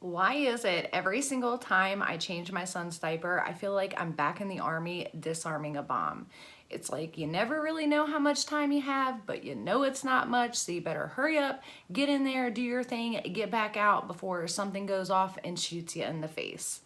Why is it every single time I change my son's diaper, I feel like I'm back in the army disarming a bomb? It's like you never really know how much time you have, but you know it's not much, so you better hurry up, get in there, do your thing, get back out before something goes off and shoots you in the face.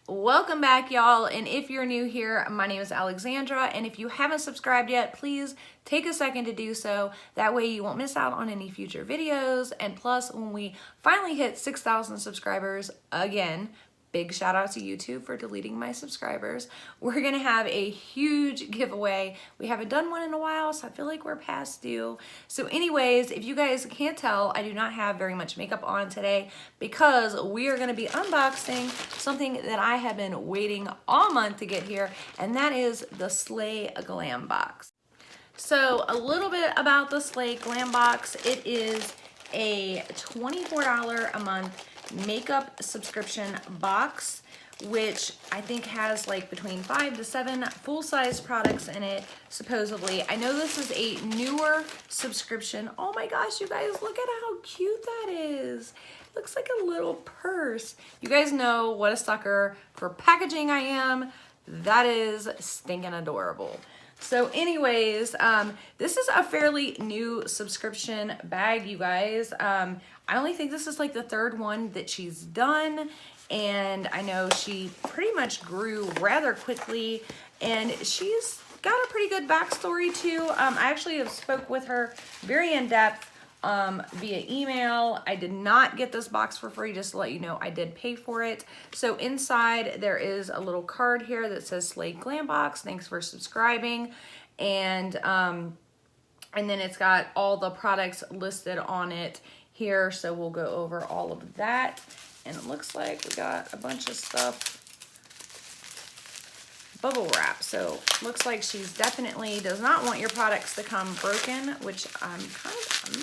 Welcome back, y'all, and if you're new here, my name is Alexandra, and if you haven't subscribed yet, please take a second to do so. That way you won't miss out on any future videos, and plus, when we finally hit 6,000 subscribers again, big shout out to YouTube for deleting my subscribers, we're gonna have a huge giveaway. We haven't done one in a while, so I feel like we're past due. So anyways, if you guys can't tell, I do not have very much makeup on today because we are gonna be unboxing something that I have been waiting all month to get here, and that is the SLAY GLAM box. So a little bit about the SLAY GLAM box. It is a $24 a month makeup subscription box, which I think has like between 5 to 7 full-size products in it, supposedly. I know this is a newer subscription. Oh my gosh, you guys, look at how cute that is. It looks like a little purse. You guys know what a sucker for packaging I am. That is stinking adorable. So anyways, this is a fairly new subscription bag, you guys. I only think this is like the third one that she's done, and I know she pretty much grew rather quickly, and she's got a pretty good backstory too. I actually have spoke with her very in depth via email. I did not get this box for free, just to let you know I did pay for it. So inside there is a little card here that says SLAY GLAM box, thanks for subscribing, and then it's got all the products listed on it here, so we'll go over all of that. And it looks like we got a bunch of stuff, bubble wrap. So looks like she's definitely does not want your products to come broken, which I'm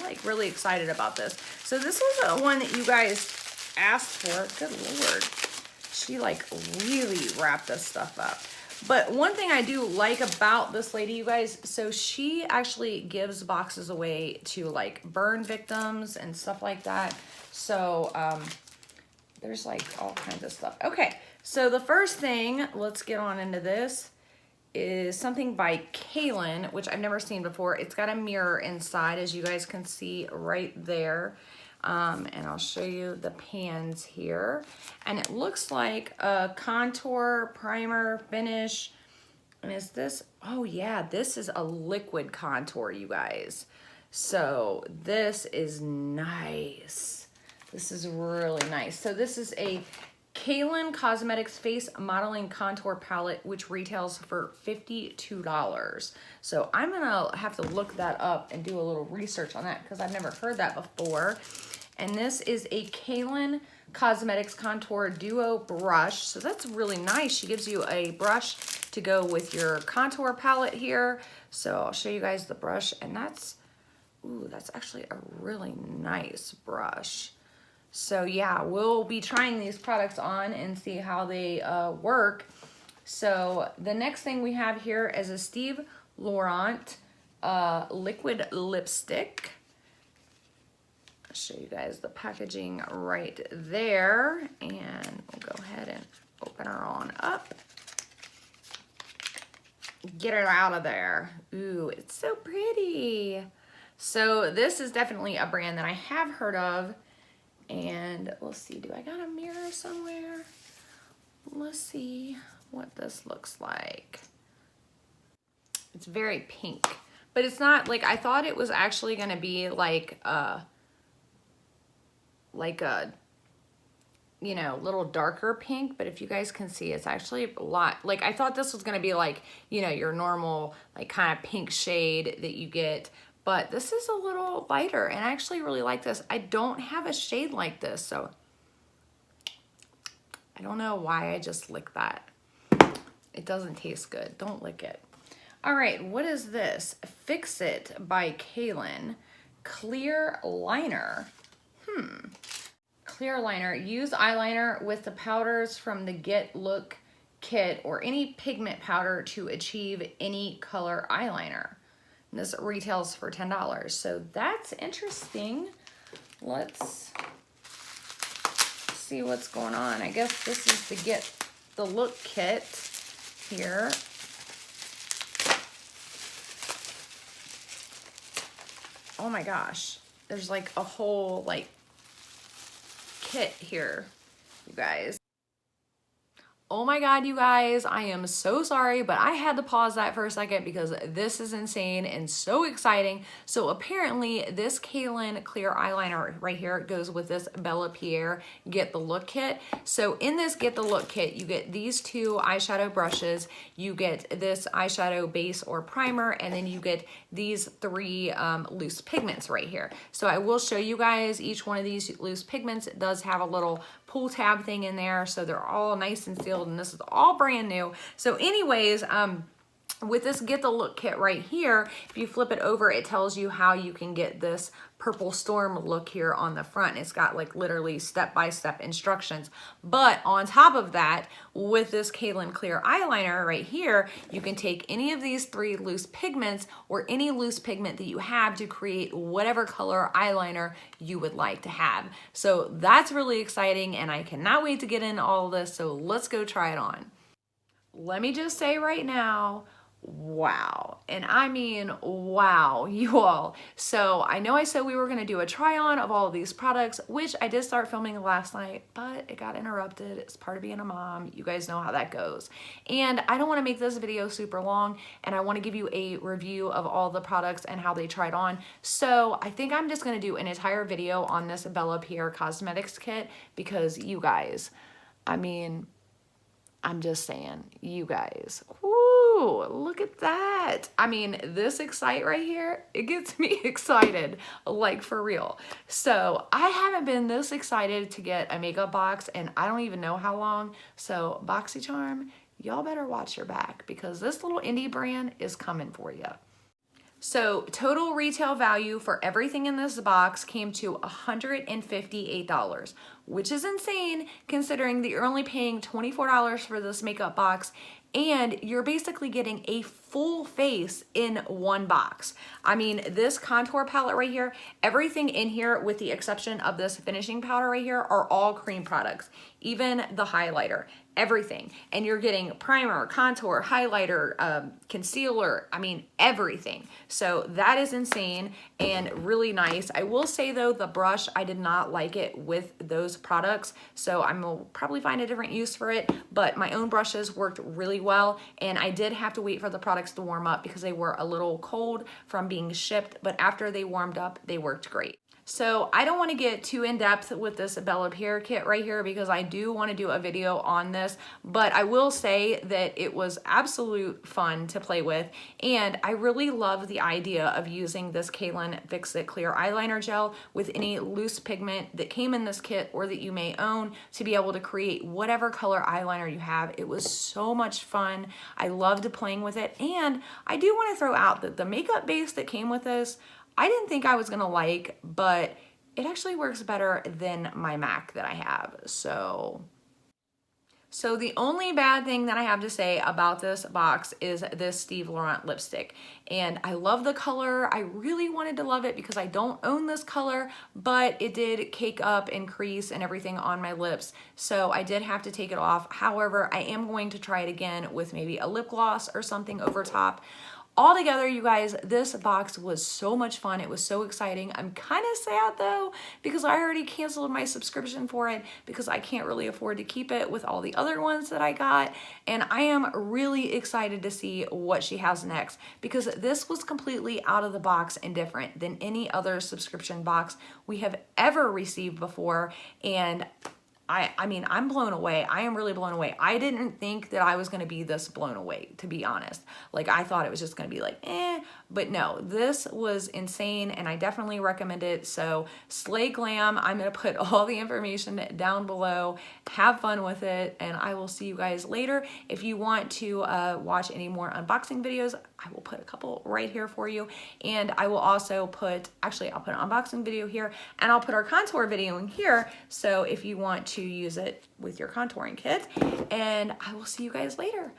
like really excited about this. So this was a one that you guys asked for. Good Lord. She like really wrapped this stuff up. But one thing I do like about this lady, you guys, so she actually gives boxes away to like burn victims and stuff like that. So there's like all kinds of stuff. Okay, so the first thing, let's get on into this, is something by Kaylin, which I've never seen before. It's got a mirror inside, as you guys can see right there. And I'll show you the pans here. And it looks like a contour, primer, finish. And is this, oh yeah, this is a liquid contour, you guys. So this is nice. This is really nice. So this is a Kaylin Cosmetics Face Modeling Contour Palette, which retails for $52. So I'm gonna have to look that up and do a little research on that because I've never heard that before. And this is a Kaylin Cosmetics Contour Duo Brush. So that's really nice. She gives you a brush to go with your contour palette here. So I'll show you guys the brush, and that's, ooh, that's actually a really nice brush. So yeah, we'll be trying these products on and see how they work. So the next thing we have here is a Steve Laurent liquid lipstick. I'll show you guys the packaging right there, and we'll go ahead and open her on up. Get her out of there. Ooh, it's so pretty. So this is definitely a brand that I have heard of. And let's see, do I got a mirror somewhere? Let's see what this looks like. It's very pink, but it's not like, I thought it was actually gonna be like a, you know, little darker pink, but if you guys can see, it's actually a lot, like I thought this was gonna be like, you know, your normal like kind of pink shade that you get, but this is a little lighter, and I actually really like this. I don't have a shade like this, so I don't know why I just licked that. It doesn't taste good. Don't lick it. All right, what is this? Fix It by Kaylin Clear Liner. Clear liner. Use eyeliner with the powders from the Get Look kit or any pigment powder to achieve any color eyeliner. And this retails for $10. So that's interesting. Let's see what's going on. I guess this is the Get the Look kit here. Oh my gosh. There's like a whole like kit here, you guys. Oh my God, you guys, I am so sorry, but I had to pause that for a second because this is insane and so exciting. So apparently this Kaylin clear eyeliner right here goes with this Bella Pierre Get the Look kit. So in this Get the Look kit, you get these 2 eyeshadow brushes, you get this eyeshadow base or primer, and then you get these 3 loose pigments right here. So I will show you guys each one of these loose pigments. It does have a little pull tab thing in there, so they're all nice and sealed, and this is all brand new. So anyways, with this Get the Look kit right here, if you flip it over, it tells you how you can get this purple storm look here on the front. It's got like literally step-by-step instructions. But on top of that, with this Kaylin clear eyeliner right here, you can take any of these 3 loose pigments or any loose pigment that you have to create whatever color eyeliner you would like to have. So that's really exciting, and I cannot wait to get into all of this. So let's go try it on. Let me just say right now, wow. And I mean, wow, you all. So I know I said we were going to do a try on of all of these products, which I did start filming last night, but it got interrupted. It's part of being a mom. You guys know how that goes. And I don't want to make this video super long, and I want to give you a review of all the products and how they tried on. So I think I'm just going to do an entire video on this Bella Pierre Cosmetics kit because you guys, I mean, I'm just saying, you guys, whoo, look at that. I mean, this Excite right here, it gets me excited, like for real. So I haven't been this excited to get a makeup box and I don't even know how long. So BoxyCharm, y'all better watch your back because this little indie brand is coming for you. So total retail value for everything in this box came to $158, which is insane considering that you're only paying $24 for this makeup box and you're basically getting a full face in one box. I mean, this contour palette right here, everything in here with the exception of this finishing powder right here are all cream products, even the highlighter, everything. And you're getting primer, contour, highlighter, concealer, I mean, everything. So that is insane and really nice. I will say though, the brush, I did not like it with those products. So I'm gonna probably find a different use for it, but my own brushes worked really well. And I did have to wait for the products to warm up because they were a little cold from being shipped, but after they warmed up, they worked great. So I don't want to get too in depth with this Bella Pierre kit right here because I do want to do a video on this, but I will say that it was absolute fun to play with, and I really love the idea of using this Kaylin Fix It Clear Eyeliner Gel with any loose pigment that came in this kit or that you may own to be able to create whatever color eyeliner you have. It was so much fun. I loved playing with it, and I do want to throw out that the makeup base that came with this, I didn't think I was gonna like, but it actually works better than my MAC that I have. So the only bad thing that I have to say about this box is this Steve Laurent lipstick. And I love the color. I really wanted to love it because I don't own this color, but it did cake up and crease and everything on my lips. So I did have to take it off. However, I am going to try it again with maybe a lip gloss or something over top. Altogether, you guys, this box was so much fun. It was so exciting. I'm kind of sad though, because I already canceled my subscription for it because I can't really afford to keep it with all the other ones that I got. And I am really excited to see what she has next because this was completely out of the box and different than any other subscription box we have ever received before. And I mean, I'm blown away. I am really blown away. I didn't think that I was going to be this blown away, to be honest. Like, I thought it was just going to be like, but no, this was insane and I definitely recommend it. So Slay Glam, I'm going to put all the information down below. Have fun with it, and I will see you guys later. If you want to watch any more unboxing videos, I will put a couple right here for you. And I will also put, actually, I'll put an unboxing video here and I'll put our contour video in here. So if you want to use it with your contouring kit. And I will see you guys later.